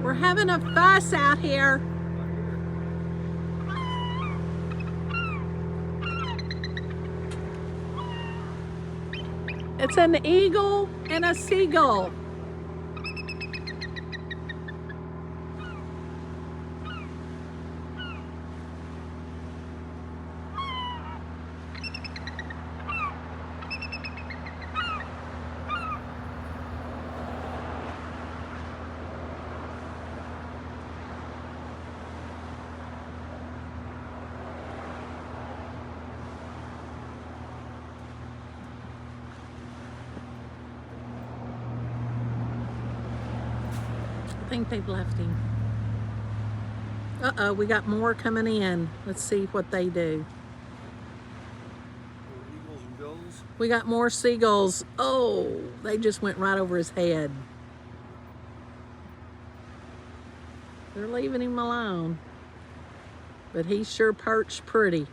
We're having a fuss out here. It's an eagle and a seagull. I think they've left him. Uh-oh, we got more coming in. Let's see what they do. Eagles and gulls. We got more seagulls. Oh, they just went right over his head. They're leaving him alone. But he's sure perched pretty.